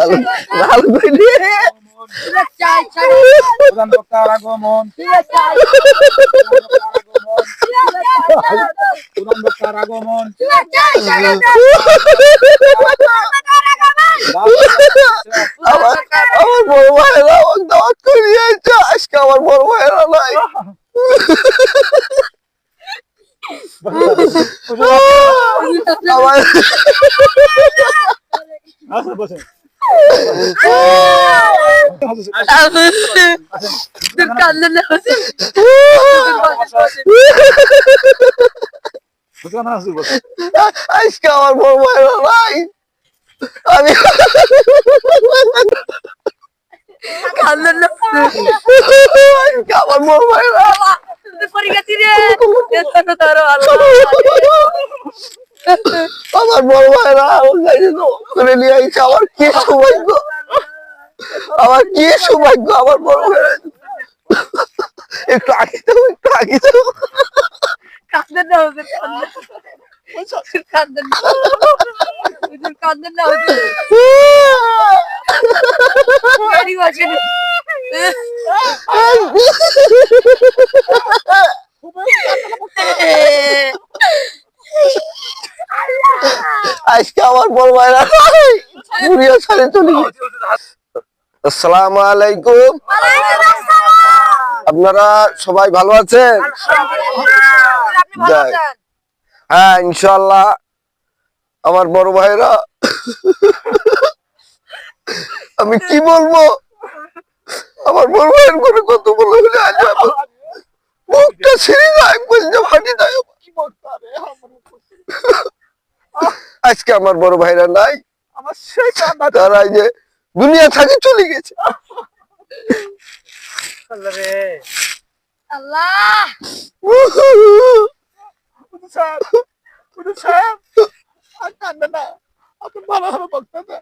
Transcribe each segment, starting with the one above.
ভালো ভালো কইলি প্রধান বক্তার আগমন প্রধান বক্তার আগমন আমার আমার বড় ভাইরা আমাকে দাওয়াত করে নিয়েছে আজকে আমার বড় ভাইরা নাই আমার আজকে আমার বড় ভাইরা নাই আমি আজকে আমার বড় ভাইরা আমার বড় ভাইরা আমার কাছে করে নিয়ে আইছে আমার কি সৌভাগ্য আমার কি সৌভাগ্য আমার বড় ভাইরা একটু আগে তো একটু আগে তো কাঁদেন না হুজুর কাঁদেন না হুজুর কাঁদেন না হুজুর গাড়ি বসেন আজকে আমার বড় ভাইরা বুড়িয়া ছাড়ে চলে গেছে আসসালামু আলাইকুম আপনারা সবাই ভালো আছেন যাই হ্যাঁ ইনশাআল্লাহ আমার বড় ভাইরা আমি কি বলবো আমার বড় ভাইয়ের করে কত বলে হলে আজ মুখটা ছিঁড়ে যায় বলতে ফাটি যায় আজকে আমার বড় ভাইরা নাই আমার সেই কান্না তারা এই যে দুনিয়া থেকে চলে গেছে রে আল্লাহ আর কান্না না আপনি ভালো ভালো বক্তা না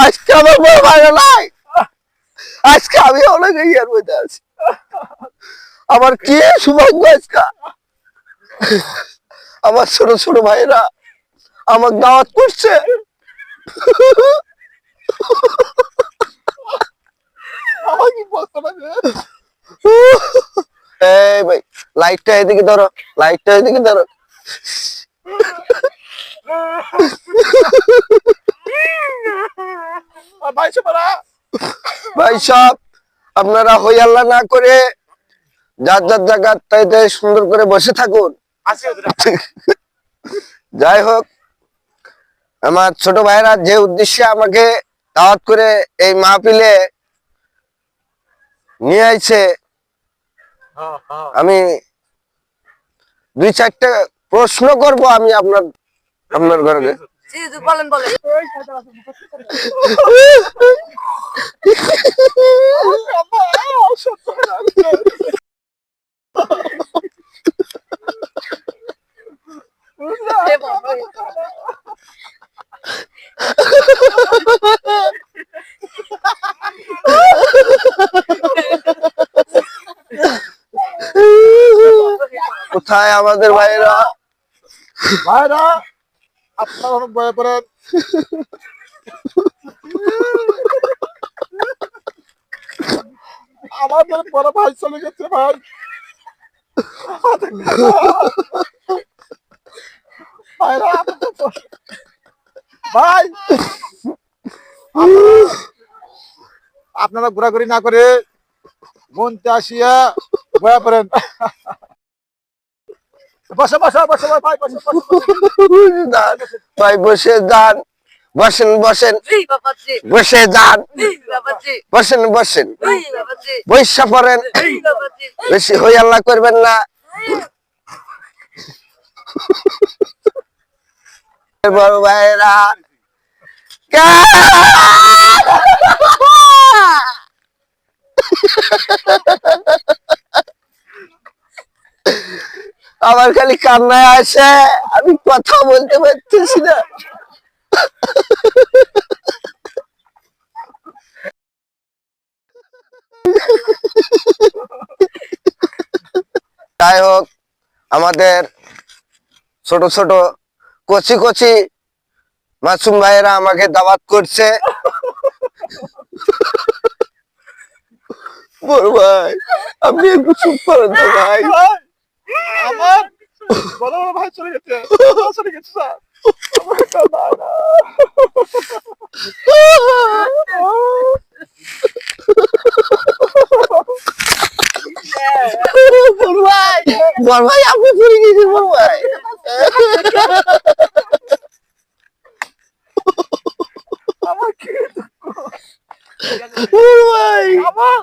আজকে আমার বড় ভাইরা নাই আজকে আমি অনেক ইয়ার মধ্যে আছি আমার কি সৌভাগ্য আজকে আমার ছোট ছোট ভাইরা আমার দাওয়াত করছে আমার কি বক্তা না এই ভাই লাইটটা এদিকে ধরো লাইটটা এদিকে ধরো ভাই সবারা ভাই সব আপনারা হই আল্লাহ না করে যার যার জায়গাতে সুন্দর করে বসে থাকুন আসি যাই হোক আমার ছোট ভাইরা যে উদ্দেশ্যে আমাকে দাওয়াত করে এই মাহফিলে নিয়ে আইছে আমি দুই চারটা প্রশ্ন করব আমি আপনার ঘরে জি জি বলেন বলেন কোথায় আমাদের ভাইরা ভাইরা আপনারা অনেক ভয় করেন আমাদের বড় ভাই চলে গেছে ভাই ভাইরা ভাই আপনারা ঘোরাঘুরি না করে মনতে আসিয়া ভয় করেন বসে বসে বসে ভাই বসে ভাই বসে যান বসেন বসেন জি বাবাজি বসে যান জি বাবাজি বসেন বসেন জি বাবাজি বৈশা পড়েন জি বাবাজি বেশি হই আল্লাহ করবেন না বড় ভাইরা আমার খালি কান্নায় আসে আমি কথা বলতে পারতেছি না যাই হোক, আমাদের ছোট ছোট কচি কচি মাসুম ভাইয়েরা আমাকে দাওয়াত করছে। বড় ভাই, আপনি একটু চুপ করেন তো ভাই। আমার বড় বড় ভাই চলে গেছে, চলে গেছে স্যার। আমার একটা ভাই না। বড় ভাই, বড় ভাই, আপনি পড়ে গেছেন বড় ভাই। আমার কি বড় ভাই, আমার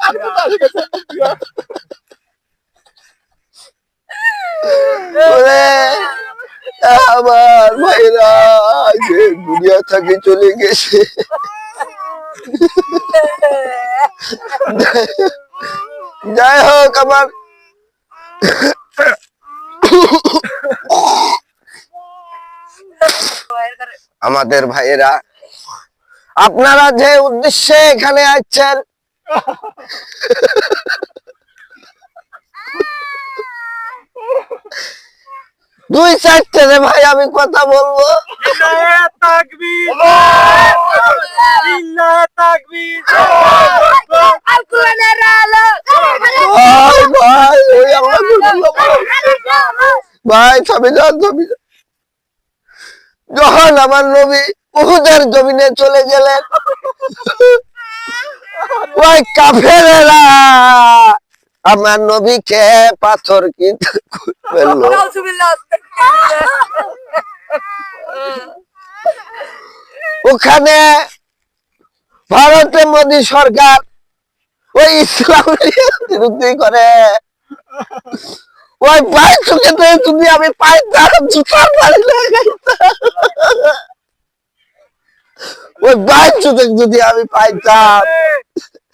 আমি তো দাঁড়িয়ে গেছে। ওরে, আমার ভাইরা যে দুনিয়া থেকে চলে গেছে। যাই হোক, আমাদের ভাইয়েরা, আপনারা যে উদ্দেশ্যে এখানে আসছেন, দুই চারটে রে ভাই আমি কথা বলবো। ভাই ভাই, ওই আমার ভাই, থামে যান, থামে যান। যখন আমার নবী উহুদের জমিনে চলে গেলেন, ওই কাফেরেরা আমার নবীকে পাথর কি ফেললো। ওখানে ভারতে মোদী সরকার ওই ইসলামের বিরুদ্ধে করে। ওই পায়ে চুকেতে যদি আমি পাইতাম, জুতার বাড়ি লাগাইতাম। ওই পায়ে চুকে যদি আমি পাইতাম,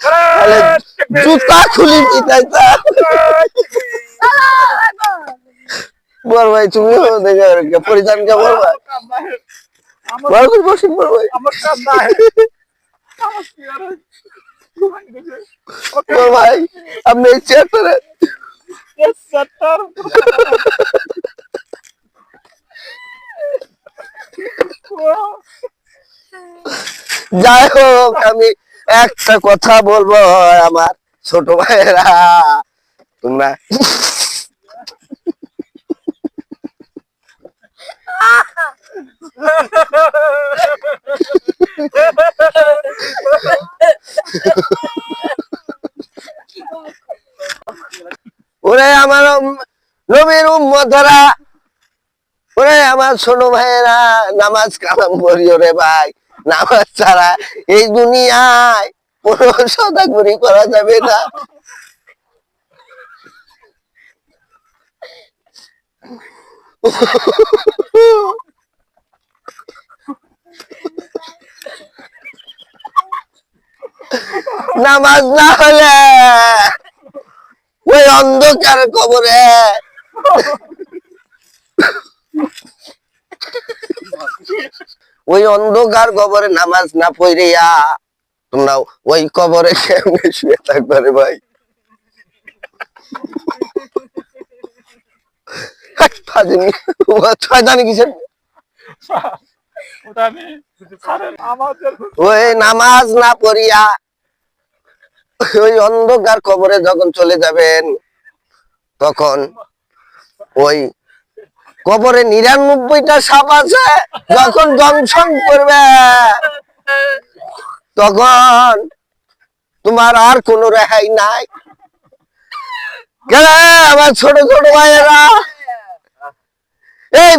তাহলে জুতা খুলি দিতাম। বল ভাই, তুমি দেখে পরিধান কে বল ভাই, বল ভাই, বসুন বল ভাই। আমার কাম নাই। আমার কি আর বল ভাই, আপনি এই চেয়ারটা সেক্টর যাই হোক, আমি একটা কথা বলবো, আমার ছোট ভাইয়েরা, তোমরা ওরে আমার নবীর উম্মতেরা, ওরে আমার ছোট ভাইয়েরা, নামাজ কালাম পড়িও রে ভাই। নামাজ ছাড়া এই দুনিয়ায় কোনো সদাগরি করা যাবে না। নামাজ না হলে ওই অন্ধকার কবরে নামাজ না পড়িয়া তোমরা ওই কবরে কেমনে শুয়ে থাকবে রে ভাই। শয়তানি কিসের? ওটা আমি আমাদের ওই নামাজ না পড়িয়া ওই অন্ধকার কবরে যখন চলে যাবেন, তখন ওই কবরে ৯৯টা সাপ আছে, যখন দংশন করবে তখন তোমার আর কোনো রেহাই নাই। কেন আমার ছোট ছোট ভাইয়েরা, এই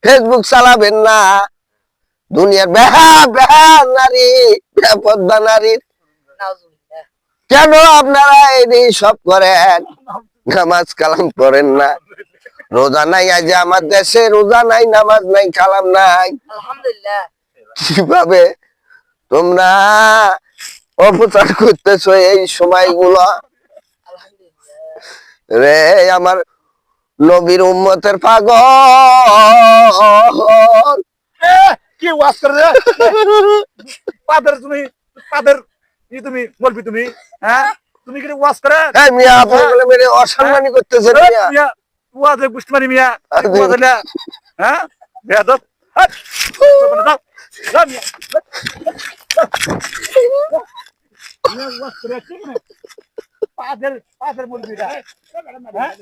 ফেসবুক চালাবেন না। দুনিয়ার বেহা নারী, বেপদ্দা নারীর কেন আপনারা এই সব করেন? নামাজ কালাম করেন না, রোজা নাই। আজ আমার দেশে রোজা নাই, নামাজ নাই, কালাম নাই। আলহামদুলিল্লাহ। কিভাবে তোমরা অপচার করতেছো এই সময়গুলো রে? আমার নবীর উম্মতের পাগল কি ওয়াজ করে রে? পাদের তুমি পাদের তুমি বলবি তুমি, হ্যাঁ তুমি কি ওয়াজ করে হ্যাঁ মিয়া আপনি বলে মেরে অসম্মানী করতেছেন মিয়া মিয়া ওয়াজে বুঝতে পারি মিয়া আরে। ওয়াজ হলে হ্যাঁ বেয়াদব হাট যাও যাও মিয়া মিয়া ওয়াজ করে আছে না পাদের মুরগিটা হ্যাঁ